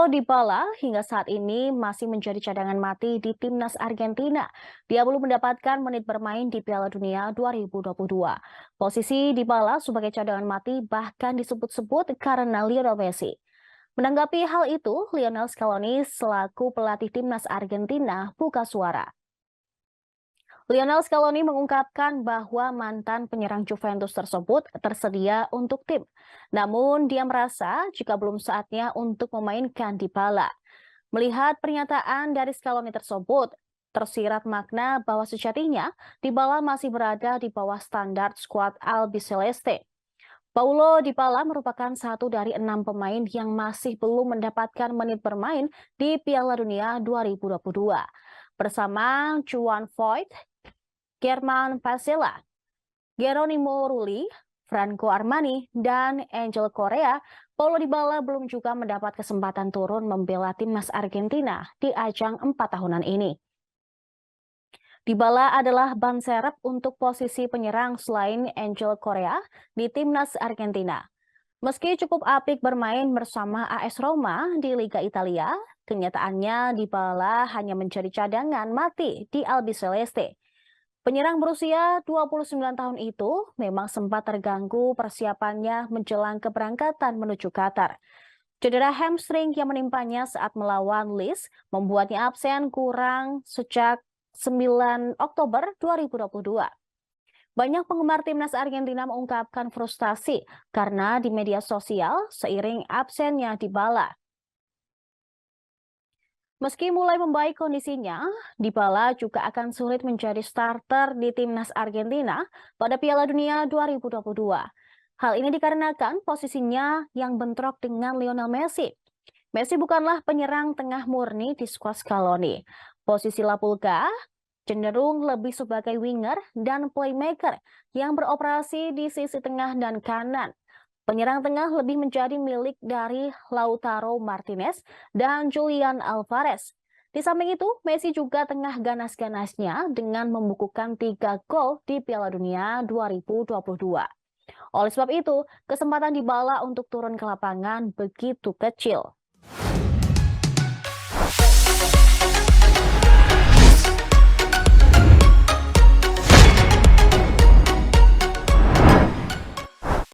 Paulo Dybala hingga saat ini masih menjadi cadangan mati di timnas Argentina. Dia belum mendapatkan menit bermain di Piala Dunia 2022. Posisi Dybala sebagai cadangan mati bahkan disebut-sebut karena Lionel Messi. Menanggapi hal itu, Lionel Scaloni selaku pelatih timnas Argentina buka suara. Lionel Scaloni mengungkapkan bahwa mantan penyerang Juventus tersebut tersedia untuk tim. Namun dia merasa jika belum saatnya untuk memainkan Dybala. Melihat pernyataan dari Scaloni tersebut, tersirat makna bahwa sejatinya Dybala masih berada di bawah standar skuad Albiceleste. Paulo Dybala merupakan satu dari 6 pemain yang masih belum mendapatkan menit bermain di Piala Dunia 2022. Bersama Juan Foyth, Germán Pasela, Geronimo Rulli, Franco Armani, dan Angel Correa, Paulo Dybala belum juga mendapat kesempatan turun membela timnas Argentina di ajang 4 tahunan ini. Dybala adalah ban serep untuk posisi penyerang selain Angel Correa di timnas Argentina. Meski cukup apik bermain bersama AS Roma di Liga Italia, kenyataannya Dybala hanya menjadi cadangan mati di Albiceleste. Penyerang berusia 29 tahun itu memang sempat terganggu persiapannya menjelang keberangkatan menuju Qatar. Cedera hamstring yang menimpanya saat melawan Leeds membuatnya absen kurang sejak 9 Oktober 2022. Banyak penggemar timnas Argentina mengungkapkan frustasi karena di media sosial seiring absennya Dybala. Meski mulai membaik kondisinya, Dybala juga akan sulit menjadi starter di timnas Argentina pada Piala Dunia 2022. Hal ini dikarenakan posisinya yang bentrok dengan Lionel Messi. Messi bukanlah penyerang tengah murni di skuad Scaloni. Posisi Lapulga cenderung lebih sebagai winger dan playmaker yang beroperasi di sisi tengah dan kanan. Penyerang tengah lebih menjadi milik dari Lautaro Martinez dan Julian Alvarez. Di samping itu, Messi juga tengah ganas-ganasnya dengan membukukan 3 gol di Piala Dunia 2022. Oleh sebab itu, kesempatan Dybala untuk turun ke lapangan begitu kecil.